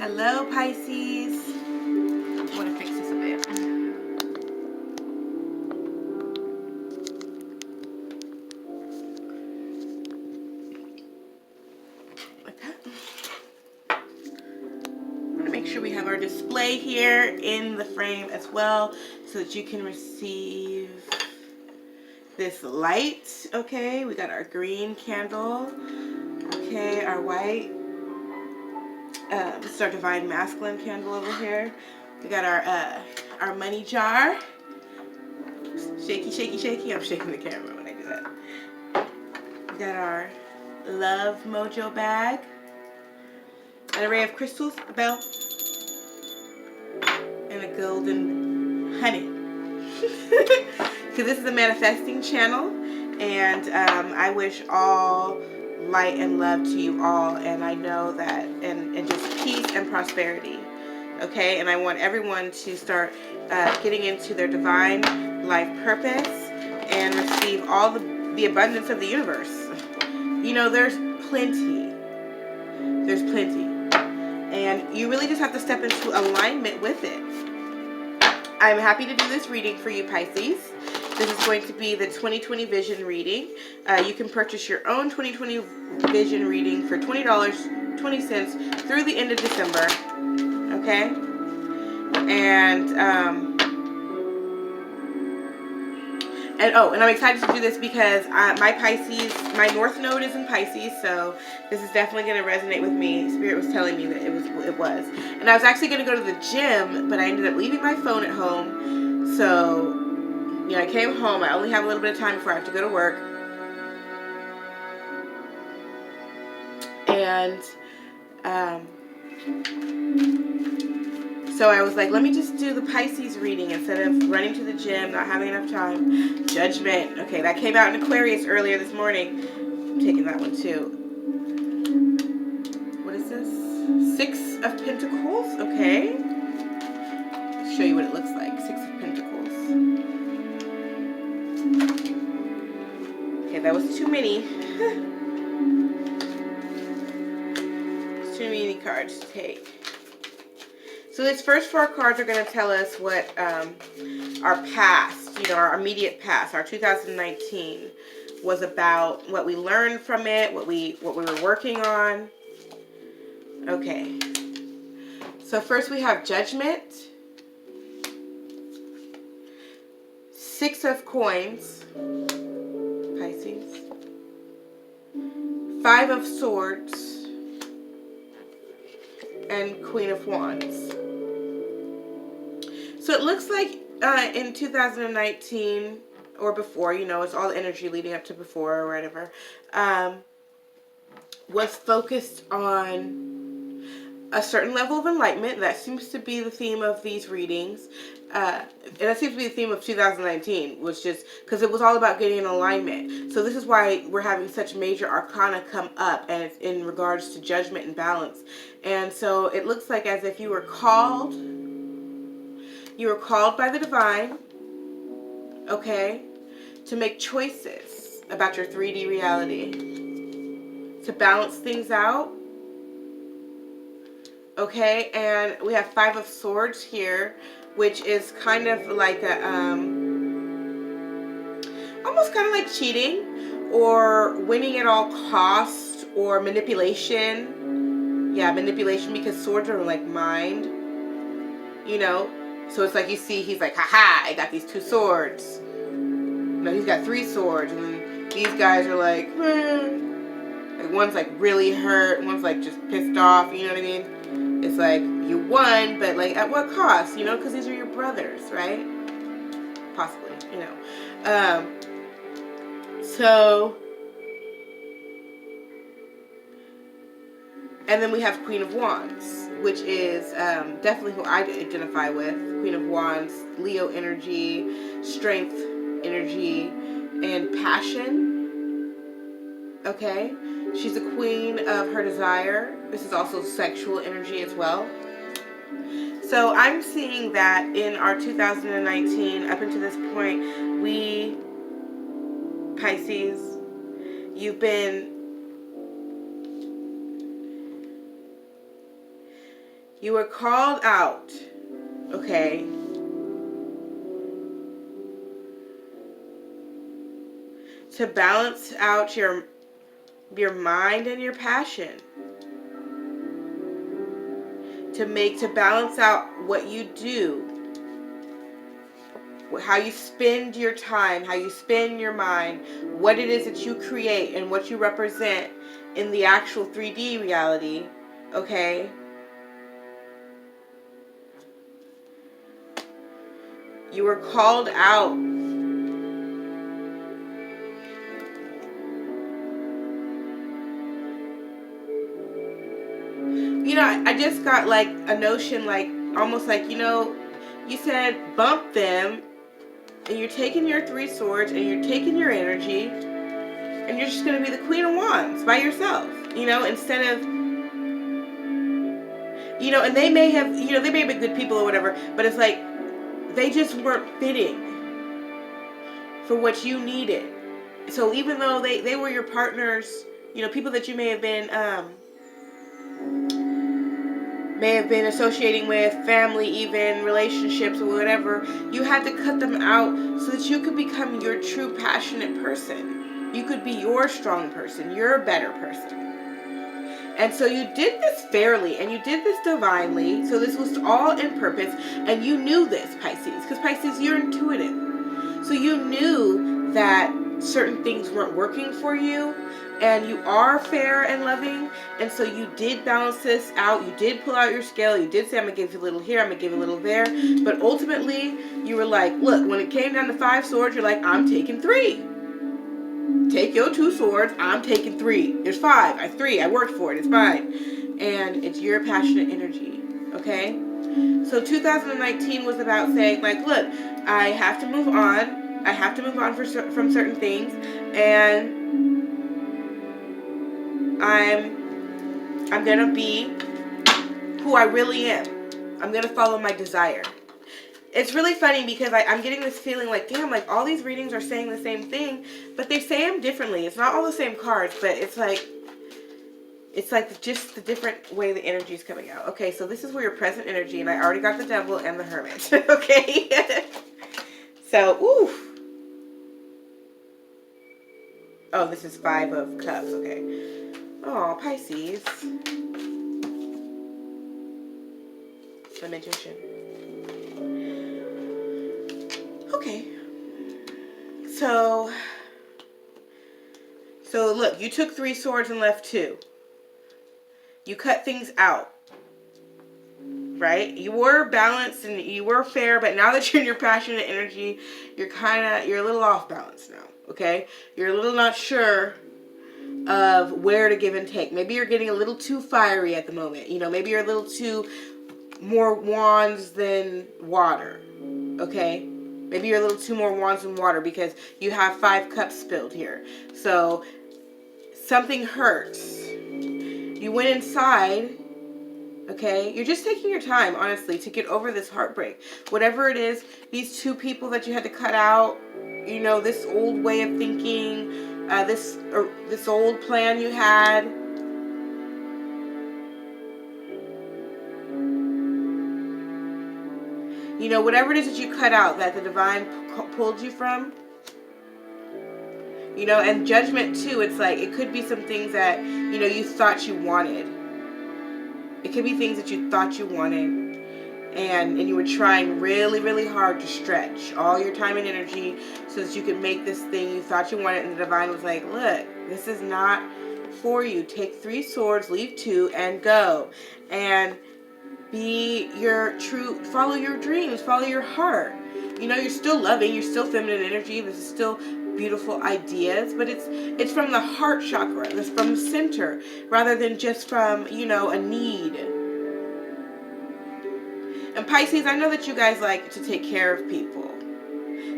Hello, Pisces. I want to fix this a bit. Like that. I'm going to make sure we have our display here in the frame as well so that you can receive this light. Okay, we got our green candle. Okay, our white. This is our divine masculine candle over here. We got our money jar. Shaky, shaky, shaky. I'm shaking the camera when I do that. We got our love mojo bag. An array of crystals, a bell, and a golden honey. Because this is a manifesting channel, and I wish all light and love to you all, and I know that, and just peace and prosperity. Okay, and I want everyone to start getting into their divine life purpose and receive all the abundance of the universe. You know, there's plenty. There's plenty. And you really just have to step into alignment with it. I'm happy to do this reading for you, Pisces. This is going to be the 2020 vision reading. You can purchase your own 2020 vision reading for $20.20 through the end of December. Okay? And I'm excited to do this because my Pisces, my North Node is in Pisces, so this is definitely going to resonate with me. Spirit was telling me that it was. And I was actually going to go to the gym, but I ended up leaving my phone at home. So, you know, I came home. I only have a little bit of time before I have to go to work. And so I was like, let me just do the Pisces reading instead of running to the gym, not having enough time. Judgment. Okay, that came out in Aquarius earlier this morning. I'm taking that one too. What is this? 6 of Pentacles. Okay. Let's show you what it looks like. 6 of Pentacles. Okay, that was too many. It's too many cards to take. So these first 4 cards are going to tell us what our past, you know, our immediate past, our 2019 was about, what we learned from it, what we were working on. Okay. So first we have Judgment, 6 of Coins, Pisces, 5 of Swords, and Queen of Wands. So it looks like in 2019 or before, you know, it's all the energy leading up to before or whatever, was focused on a certain level of enlightenment. That seems to be the theme of these readings. And that seems to be the theme of 2019, was just because it was all about getting in alignment. So this is why we're having such major arcana come up, and it's in regards to judgment and balance. And so it looks like as if you were called by the divine, okay, to make choices about your 3D reality, to balance things out, okay. And we have 5 of Swords here, which is kind of like a almost kind of like cheating or winning at all costs or manipulation. Yeah, manipulation, because swords are like mind, you know. So it's like you see, he's like, haha, I got these 2 swords. No, he's got 3 swords. And then these guys are like, like one's like really hurt, one's like just pissed off, you know what I mean? It's like, you won, but like at what cost, you know? Because these are your brothers, right? Possibly, you know. So, and then we have Queen of Wands, which is definitely who I identify with. Queen of Wands, Leo energy, strength energy, and passion. Okay? She's a queen of her desire. This is also sexual energy as well. So I'm seeing that in our 2019, up until this point, we, Pisces, you've been You were called out, okay, to balance out your mind and your passion. To balance out what you do, how you spend your time, how you spend your mind, what it is that you create and what you represent in the actual 3D reality, okay? You were called out. You know, I just got like a notion, like almost like, you know, you said bump them, and you're taking your 3 swords and you're taking your energy, and you're just going to be the Queen of Wands by yourself, you know, instead of, you know, and they may have, you know, they may have been good people or whatever, but it's like they just weren't fitting for what you needed. So even though they were your partners, you know, people that you may have been associating with, family, even relationships or whatever, you had to cut them out so that you could become your true passionate person. You could be your strong person, your better person. And so you did this fairly, and you did this divinely. So this was all in purpose, and you knew this, Pisces, because Pisces, you're intuitive. So you knew that certain things weren't working for you, and you are fair and loving, and so you did balance this out. You did pull out your scale. You did say, I'm going to give you a little here, I'm going to give you a little there. But ultimately, you were like, look, when it came down to 5 swords, you're like, I'm taking 3. Take your 2 swords, I'm taking 3. There's 5, I 3, I worked for it, it's fine. And it's your passionate energy, okay? So 2019 was about saying, like, look, I have to move on. I have to move on from certain things, and I'm gonna be who I really am. I'm gonna follow my desire. It's really funny because I'm getting this feeling like, damn, like all these readings are saying the same thing, but they say them differently. It's not all the same cards, but it's like just the different way the energy is coming out. Okay, so this is where your present energy, and I already got the Devil and the Hermit. Okay, so ooh. Oh, this is 5 of Cups. Okay. Oh, Pisces. The Magician. Okay. So look, you took 3 swords and left 2. You cut things out. Right? You were balanced and you were fair, but now that you're in your passionate energy, you're a little off balance now. Okay? You're a little not sure of where to give and take. Maybe you're getting a little too fiery at the moment. You know, maybe you're a little too more wands than water. Okay? Maybe you're a little too more wands than water because you have 5 cups spilled here. So something hurts. You went inside. Okay? You're just taking your time, honestly, to get over this heartbreak. Whatever it is, these 2 people that you had to cut out, you know, this old way of thinking, this old plan you had. You know, whatever it is that you cut out that the divine pulled you from. You know, and judgment too, it's like, it could be some things that, you know, you thought you wanted. It could be things that you thought you wanted. And you were trying really, really hard to stretch all your time and energy so that you could make this thing you thought you wanted. And the divine was like, look, this is not for you. Take 3 swords, leave 2, and go. And be your true, follow your dreams, follow your heart. You know, you're still loving, you're still feminine energy. This is still beautiful ideas, but it's from the heart chakra. It's from the center rather than just from, you know, a need. And Pisces, I know that you guys like to take care of people.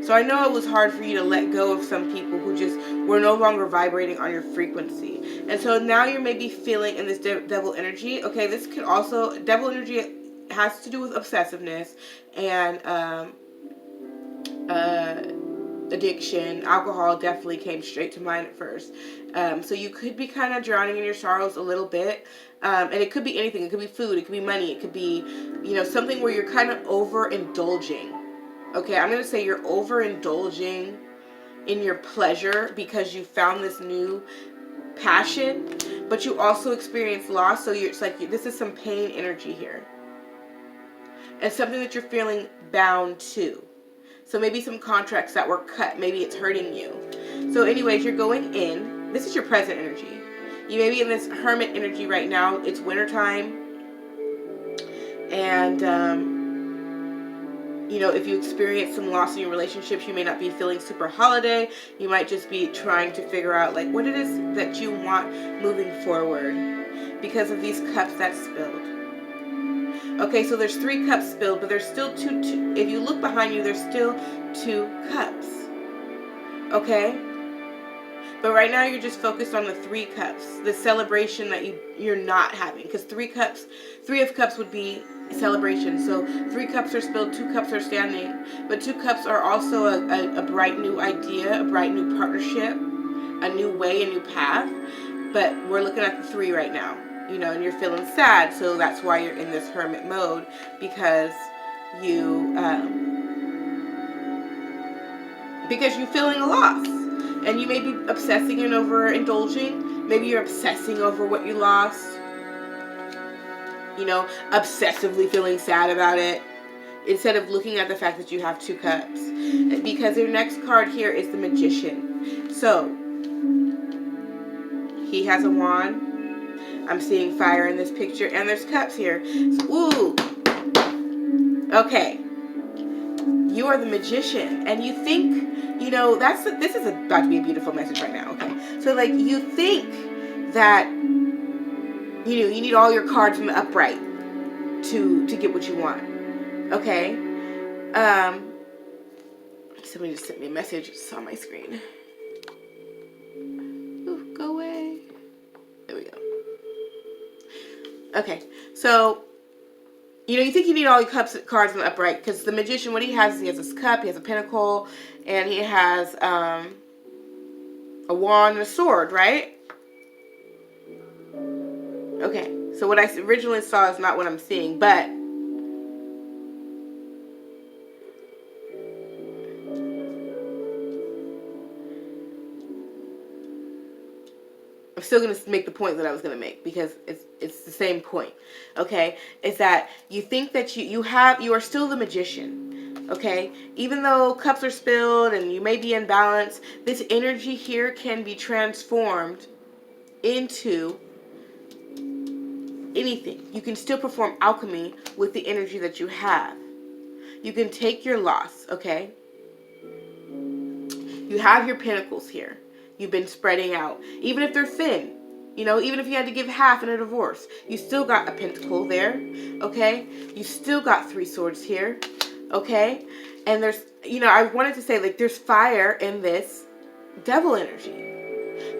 So I know it was hard for you to let go of some people who just were no longer vibrating on your frequency. And so now you're maybe feeling in this devil energy. Okay, this could also, devil energy has to do with obsessiveness and addiction. Alcohol definitely came straight to mind at first. So you could be kind of drowning in your sorrows a little bit. And it could be anything. It could be food. It could be money. It could be, something where you're kind of overindulging. Okay, I'm going to say you're overindulging in your pleasure because you found this new passion, but you also experience loss. So it's like this is some pain energy here. And something that you're feeling bound to. So maybe some contracts that were cut. Maybe it's hurting you. So anyways, you're going in. This is your present energy. You may be in this hermit energy right now. It's wintertime. And, if you experience some loss in your relationships, you may not be feeling super holiday. You might just be trying to figure out like what it is that you want moving forward because of these cups that spilled. Okay, so there's 3 cups spilled, but there's still two. If you look behind you, there's still 2 cups. Okay? But right now you're just focused on the 3 cups. The celebration that you're not having. Because 3 of cups would be celebration. So 3 cups are spilled, 2 cups are standing. But 2 cups are also a bright new idea, a bright new partnership, a new way, a new path. But we're looking at the 3 right now. And you're feeling sad, so that's why you're in this hermit mode, because you're feeling a loss, and you may be obsessing and overindulging. Maybe you're obsessing over what you lost, obsessively feeling sad about it, instead of looking at the fact that you have 2 cups, because your next card here is the Magician. So he has a wand. I'm seeing fire in this picture, and there's cups here. Ooh. Okay. You are the Magician, and you think, this is about to be a beautiful message right now. Okay. So, like, you think that, you need all your cards in the upright to get what you want. Okay. Somebody just sent me a message. It's on my screen. Ooh, go away. There we go. Okay, so, you think you need all your cards in the upright, because the Magician, what he has this cup, he has a pentacle, and he has a wand and a sword, right? Okay, so what I originally saw is not what I'm seeing, but I'm still going to make the point that I was going to make, because it's the same point, okay? Is that you think that you are still the Magician, okay? Even though cups are spilled and you may be in balance, this energy here can be transformed into anything. You can still perform alchemy with the energy that you have. You can take your loss, okay? You have your pentacles here. You've been spreading out. Even if they're thin, even if you had to give half in a divorce, you still got a pentacle there, okay? You still got 3 swords here, okay? And there's, I wanted to say, like, there's fire in this devil energy.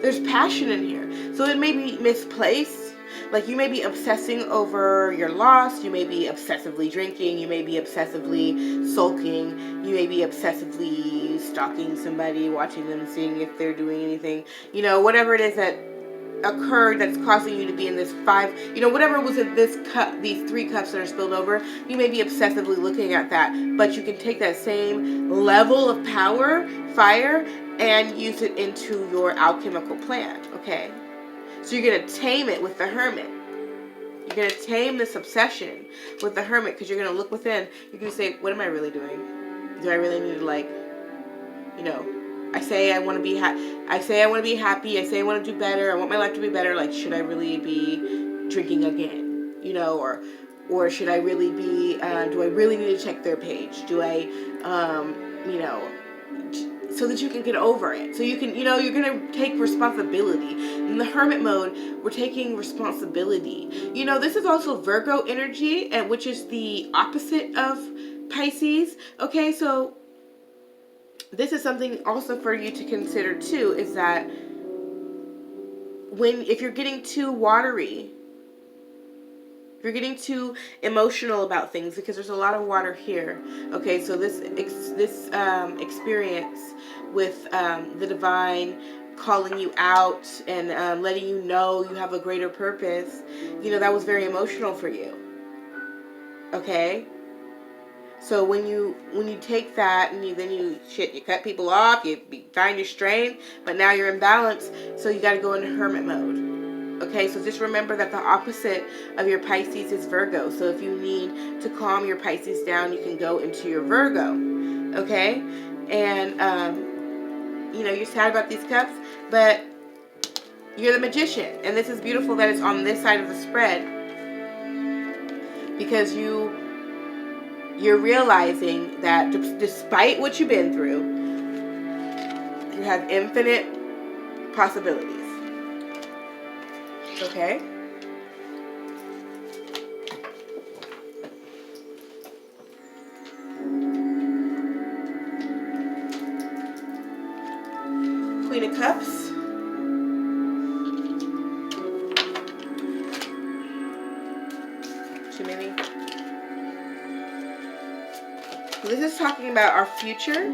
There's passion in here. So it may be misplaced. Like, you may be obsessing over your loss. You may be obsessively drinking. You may be obsessively sulking. You may be obsessively stalking somebody, watching them, seeing if they're doing anything. Whatever it is that occurred that's causing you to be in this 5, whatever was in this cup, these 3 cups that are spilled over, you may be obsessively looking at that. But you can take that same level of power, fire, and use it into your alchemical plan, okay? So you're going to tame it with the Hermit. You're going to tame this obsession with the Hermit, because you're going to look within. You're going to say, what am I really doing? Do I really need to, I say I want to be happy. I say I want to be happy. I say I want to do better. I want my life to be better. Like, should I really be drinking again? Or should I really be, do I really need to check their page? Do I, so that you can get over it. So you can, you're going to take responsibility. In the Hermit mode, we're taking responsibility. This is also Virgo energy, and which is the opposite of Pisces. Okay, so this is something also for you to consider too, is that if you're getting too watery, if You're getting too emotional about things because there's a lot of water here. Okay, so this experience with the divine calling you out and letting you know you have a greater purpose, you know, that was very emotional for you. Okay? So when you take that and you cut people off, you find your strength, but now you're in balance, so you got to go into hermit mode. Okay, so just remember that the opposite of your Pisces is Virgo. So if you need to calm your Pisces down, you can go into your Virgo. Okay, and you know, you're sad about these cups, but you're the magician, and this is beautiful that it's on this side of the spread, because you're realizing that despite what you've been through, you have infinite possibilities. Okay? Queen of Cups. Too many. This is talking about our future,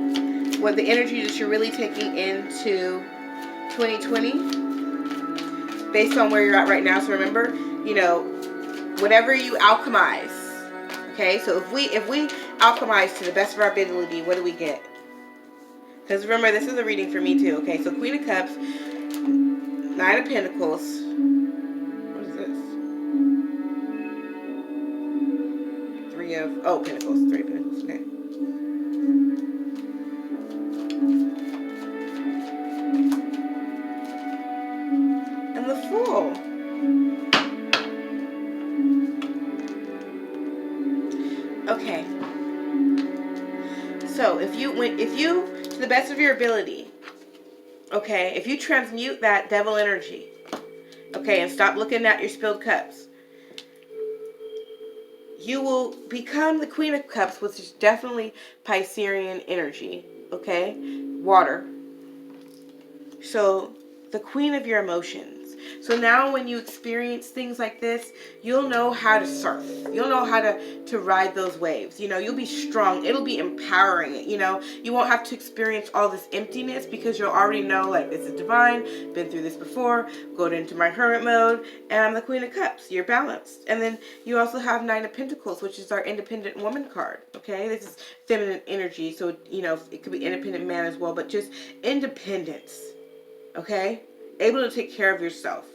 what the energy that you're really taking into 2020, based on where you're at right now. So remember, you know, whatever you alchemize, okay? So if we alchemize to the best of our ability, what do we get? Because remember, this is a reading for me too, okay? So Queen of Cups, Nine of Pentacles. What is this? Pentacles. Three of Pentacles, okay. And the Fool. Okay. So if you, to the best of your ability, okay, if you transmute that devil energy, okay, and stop looking at your spilled cups, you will become the Queen of Cups, which is definitely Piscean energy, okay? Water. So, the queen of your emotions. So now when you experience things like this, you'll know how to surf. You'll know how to ride those waves. You know, you'll be strong. It'll be empowering. You know, you won't have to experience all this emptiness because you'll already know, like, this is divine. Been through this before. Go into my hermit mode. And I'm the Queen of Cups. You're balanced. And then you also have Nine of Pentacles, which is our independent woman card. Okay? This is feminine energy. So, you know, it could be independent man as well. But just independence. Okay? Able to take care of yourself.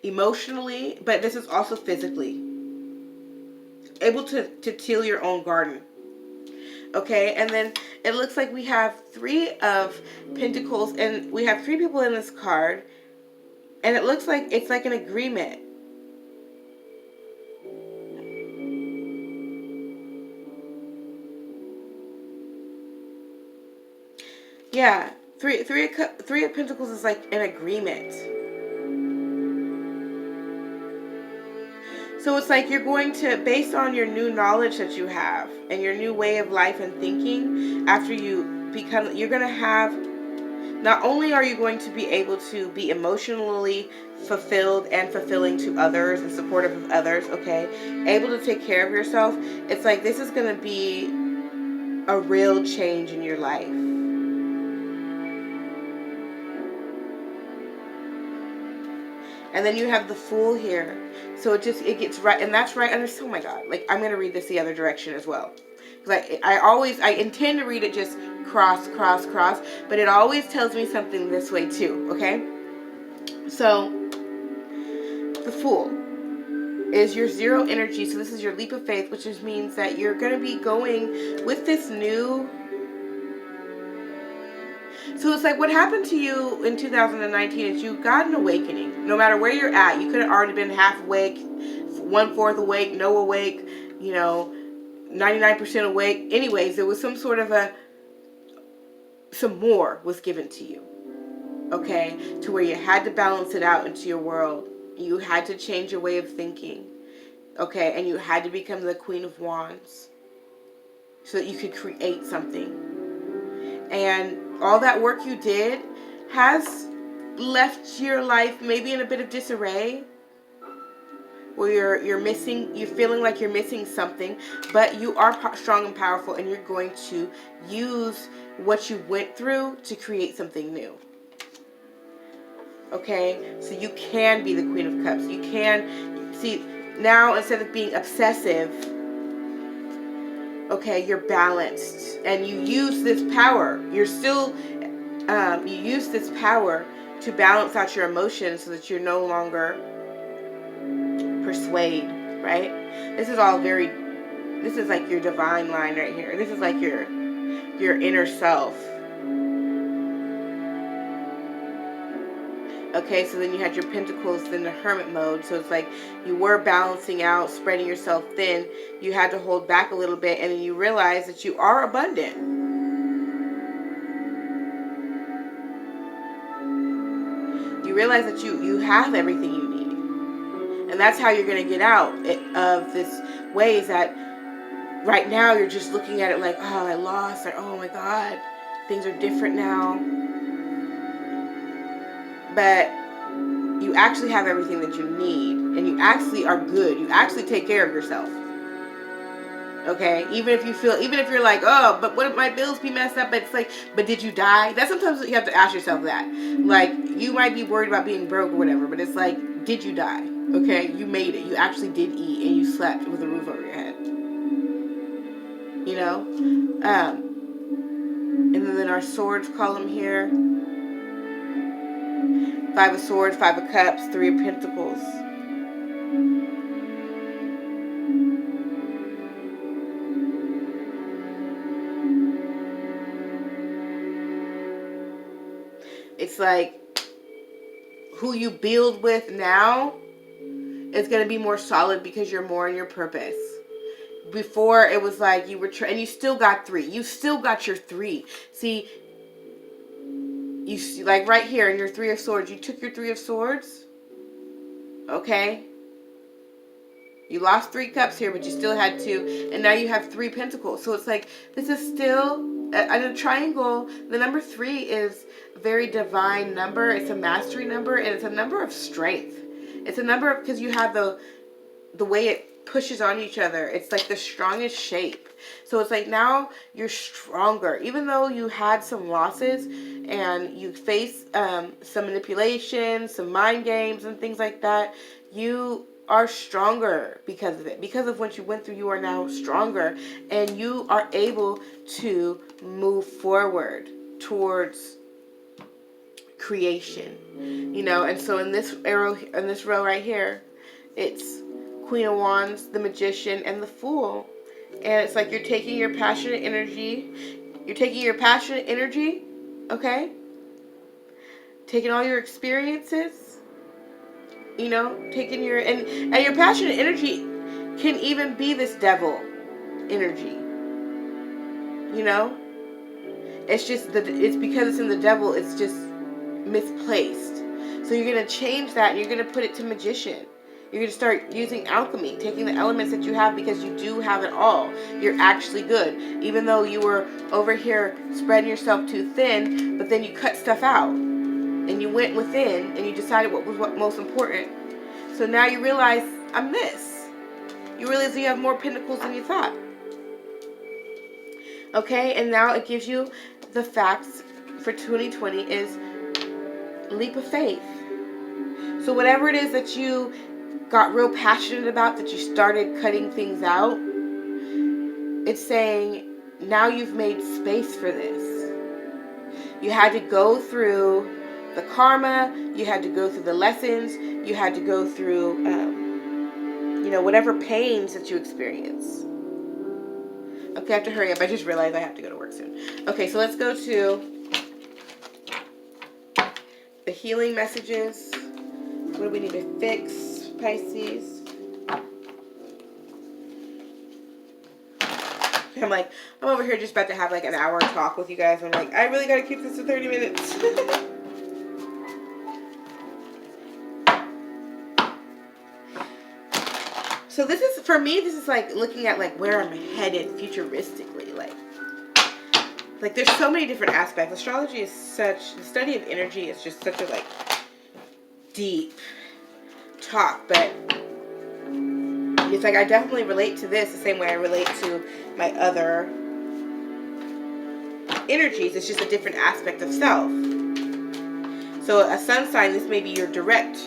Emotionally, but this is also physically. Able to till your own garden. Okay? And then it looks like we have Three of Pentacles, and we have three people in this card. And it looks like it's like an agreement. Yeah. Three of Pentacles is like an agreement. So it's like you're going to, based on your new knowledge that you have and your new way of life and thinking, after you become, you're going to have, not only are you going to be able to be emotionally fulfilled and fulfilling to others and supportive of others, okay, able to take care of yourself, it's like this is going to be a real change in your life. And then you have the Fool here. So it gets right, and that's right under, oh my God, like I'm going to read this the other direction as well. Because I intend to read it just cross, but it always tells me something this way too, okay? So, the Fool is your zero energy, so this is your leap of faith, which just means that you're going to be going with this new. So it's like what happened to you in 2019 is you got an awakening. No matter where you're at, you could have already been half awake, 1/4 awake, no awake, you know, 99% awake. Anyways, there was some sort of some more was given to you. Okay? To where you had to balance it out into your world. You had to change your way of thinking. Okay? And you had to become the Queen of Wands. So that you could create something. And all that work you did has left your life maybe in a bit of disarray. where you're feeling like you're missing something, but you are strong and powerful, and you're going to use what you went through to create something new. Okay, so you can be the Queen of Cups. You can see now, instead of being obsessive, okay, you're balanced, and you use this power. You're still you use this power to balance out your emotions so that you're no longer persuade, right? This is all this is like your divine line right here. This is like your inner self. Okay, so then you had your pentacles, then the hermit mode. So it's like you were balancing out, spreading yourself thin. You had to hold back a little bit, and then you realize that you are abundant. You realize that you have everything you need. And that's how you're going to get out of this way, is that right now you're just looking at it like, oh, I lost, or oh my God, things are different now. But you actually have everything that you need, and you actually are good. You actually take care of yourself. Okay, even if you're like, oh, but what if my bills be messed up? But it's like, but did you die? That's sometimes you have to ask yourself that. Like, you might be worried about being broke or whatever, but it's like, did you die? Okay, you made it. You actually did eat, and you slept with a roof over your head. You know, and then our swords column here. 5 of Swords, 5 of Cups, 3 of Pentacles. It's like who you build with now is going to be more solid because you're more in your purpose. Before, it was like you were and you still got 3. You still got your 3. See, you like right here in your 3 of Swords, you took your 3 of Swords. Okay. You lost 3 cups here, but you still had 2, and now you have 3 pentacles. So it's like, this is still in a triangle. The number 3 is a very divine number. It's a mastery number, and it's a number of strength. It's a number of, because you have the way it pushes on each other. It's like the strongest shape. So it's like now you're stronger, even though you had some losses and you faced some manipulation, some mind games and things like that. You are stronger because of it. Because of what you went through, you are now stronger, and you are able to move forward towards creation. You know, and so in this row right here, it's Queen of Wands, the Magician, and the Fool. And it's like you're taking your passionate energy. Okay? Taking all your experiences. You know, taking your, and your passionate energy can even be this devil energy. You know? It's just it's because it's in the devil, it's just misplaced. So you're going to change that, and you're going to put it to Magician. You're going to start using alchemy, taking the elements that you have, because you do have it all. You're actually good. Even though you were over here spreading yourself too thin, but then you cut stuff out. And you went within, and you decided what was most important. So now you realize, I'm this. You realize you have more pentacles than you thought. Okay, and now it gives you the facts for 2020 is leap of faith. So whatever it is that you got real passionate about, that you started cutting things out, it's saying now you've made space for this. You had to go through the karma, you had to go through the lessons, you had to go through you know, whatever pains that you experience. Okay, I have to hurry up. I just realized I have to go to work soon. Okay, so let's go to the healing messages. What do we need to fix, Pisces? I'm like, I'm over here just about to have like an hour talk with you guys. I'm like, I really got to keep this to 30 minutes. So this is, for me, this is like looking at like where I'm headed futuristically. Like there's so many different aspects. Astrology is such, the study of energy is just such a like deep talk. But It's like I definitely relate to this the same way I relate to my other energies. It's just a different aspect of self. So a sun sign, this may be your direct,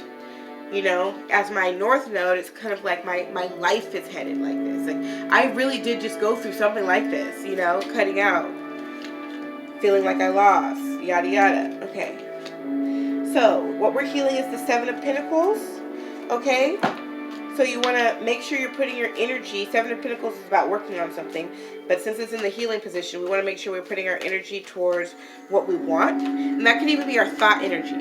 you know, as my north node, it's kind of like my life is headed like this. Like, I really did just go through something like this, you know, cutting out, feeling like I lost, yada yada. Okay. So what we're healing is the Seven of Pentacles. Okay. So you want to make sure you're putting your energy, Seven of Pentacles is about working on something, but since it's in the healing position, we want to make sure we're putting our energy towards what we want. And that can even be our thought energy,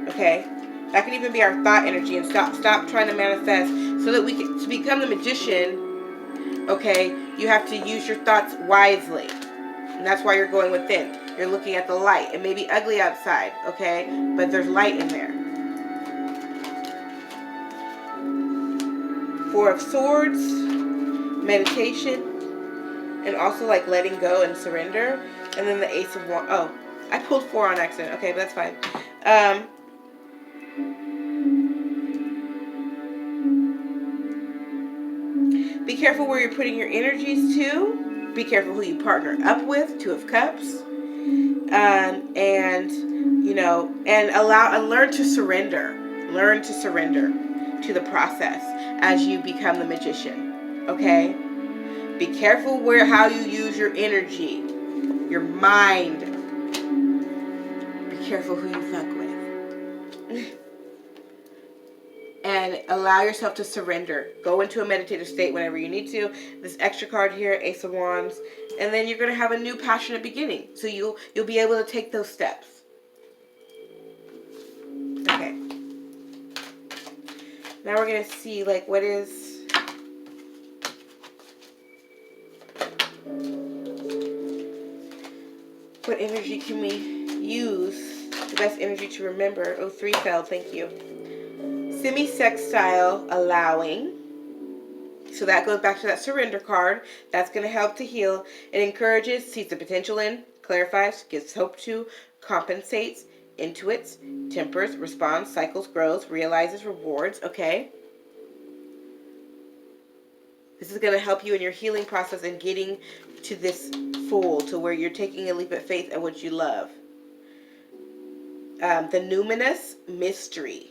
okay? That can even be our thought energy, and stop trying to manifest, so that we can, to become the magician, okay, you have to use your thoughts wisely. And that's why you're going within. You're looking at the light. It may be ugly outside, okay, but there's light in there. Four of Swords, meditation, and also like letting go and surrender. And then the Ace of Wands. Oh, I pulled 4 on accident. Okay, but that's fine. Be careful where you're putting your energies to. Be careful who you partner up with. 2 of Cups. And you know, and learn to surrender. Learn to surrender to the process as you become the magician. Okay? Be careful how you use your energy, your mind. Be careful who you fuck with. And allow yourself to surrender. Go into a meditative state whenever you need to. This extra card here, Ace of Wands, and then you're going to have a new passionate beginning. So you'll be able to take those steps. Okay. Now we're going to see like what energy can we use? The best energy to remember. Oh, 3 fell. Thank you. Semi-sextile, allowing. So that goes back to that surrender card. That's going to help to heal. It encourages, sees the potential in, clarifies, gives hope to, compensates, intuits, tempers, responds, cycles, grows, realizes, rewards. Okay? This is going to help you in your healing process and getting to this Fool, to where you're taking a leap of faith at what you love. The Numinous, mystery.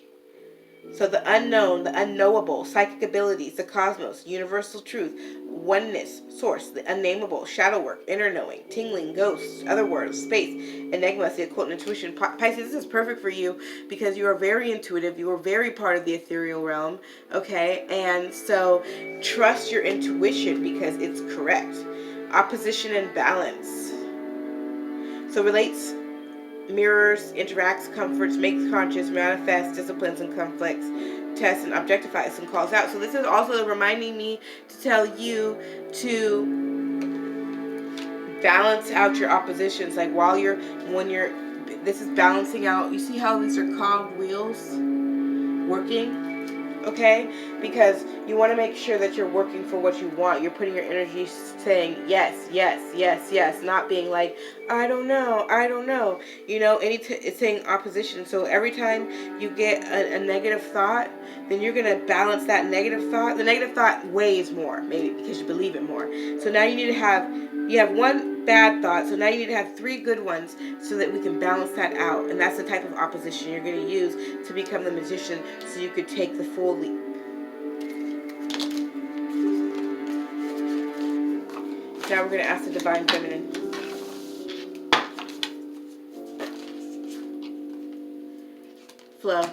So the unknown, the unknowable, psychic abilities, the cosmos, universal truth, oneness, source, the unnameable, shadow work, inner knowing, tingling, ghosts, other words, space, enigmas, the occult, intuition. Pisces, this is perfect for you because you are very intuitive. You are very part of the ethereal realm, okay? And so trust your intuition because it's correct. Opposition and balance. So relates, mirrors, interacts, comforts, makes conscious, manifests, disciplines and conflicts, tests and objectifies and calls out. So this is also reminding me to tell you to balance out your oppositions. Like this is balancing out. You see how these are called wheels working? Okay? Because you want to make sure that you're working for what you want. You're putting your energy saying yes, yes, yes, yes. Not being like, I don't know, I don't know. You know, it's saying opposition. So every time you get a negative thought, then you're going to balance that negative thought. The negative thought weighs more, maybe because you believe it more. So now you have one bad thought, so now you need to have 3 good ones so that we can balance that out. And that's the type of opposition you're going to use to become the magician so you could take the full leap. Now we're going to ask the Divine Feminine. Flow.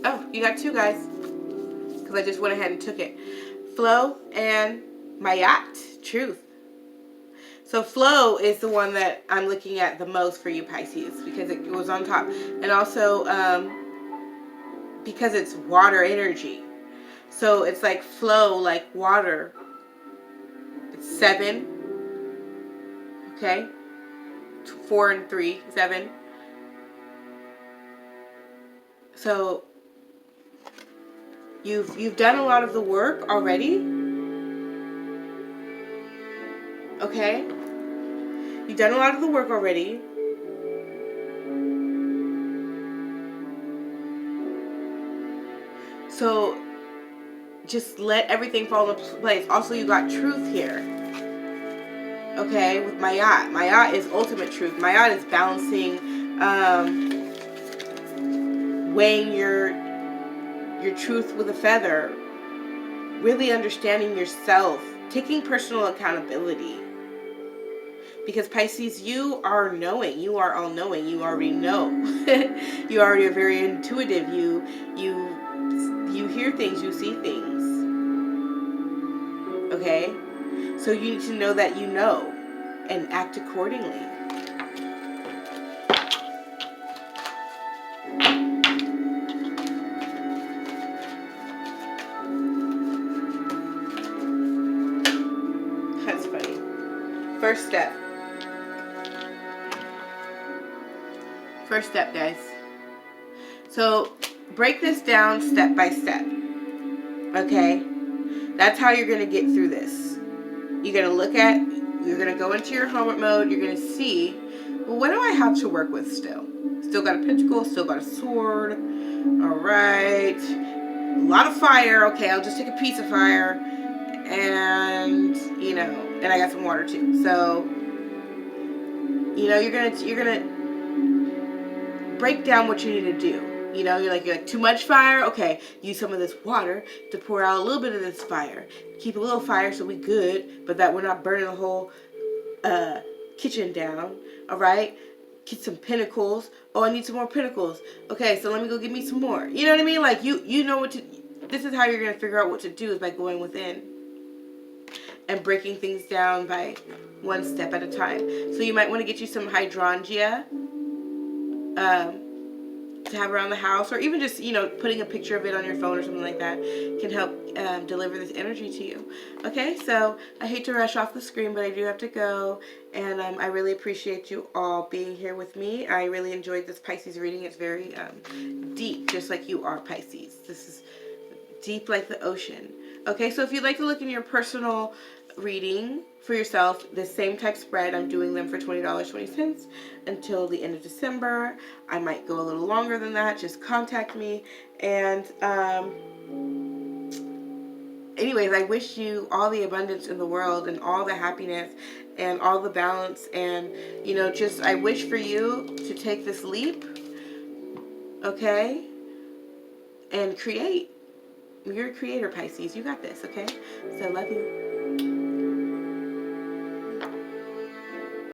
Oh, you got 2 guys. Because I just went ahead and took it. Flow and Mythical, truth. So flow is the one that I'm looking at the most for you, Pisces, because it was on top. And also because it's water energy. So it's like flow, like water. It's 7. Okay. 4 and 3, 7. So you've done a lot of the work already. Okay? You've done a lot of the work already. So just let everything fall into place. Also, you got truth here. Okay, with Myat. Myat is ultimate truth. Myat is balancing, weighing your truth with a feather. Really understanding yourself. Taking personal accountability. Because Pisces, you are knowing. You are all knowing. You already know. You already are very intuitive. You hear things. You see things. Okay? So you need to know that you know and act accordingly. That's funny. First step. First step, guys. So break this down step by step. Okay? That's how you're going to get through this. You're going to go into your hermit mode. You're going to see, well, what do I have to work with still? Still got a pentacle, still got a sword. All right. A lot of fire. Okay, I'll just take a piece of fire. And, and I got some water too. So, you're going to break down what you need to do. You're like too much fire. Okay, use some of this water to pour out a little bit of this fire. Keep a little fire so we good, but that we're not burning the whole kitchen down. All right, get some pinnacles. Oh, I need some more pinnacles. Okay, so let me go get me some more. You know what I mean? Like you know what to. This is how you're gonna figure out what to do, is by going within and breaking things down by one step at a time. So you might want to get you some hydrangea. To have around the house, or even just putting a picture of it on your phone or something like that can help deliver this energy to you. Okay, so I hate to rush off the screen, but I do have to go, and I really appreciate you all being here with me. I really enjoyed this Pisces reading. It's very deep, just like you are, Pisces. This is deep like the ocean. Okay, so if you'd like to look in your personal reading for yourself, the same type spread, I'm doing them for $20.20 until the end of December. I might go a little longer than that. Just contact me. And anyways, I wish you all the abundance in the world and all the happiness and all the balance, and I wish for you to take this leap, okay, and create. You're a creator, Pisces. You got this, okay? So love you.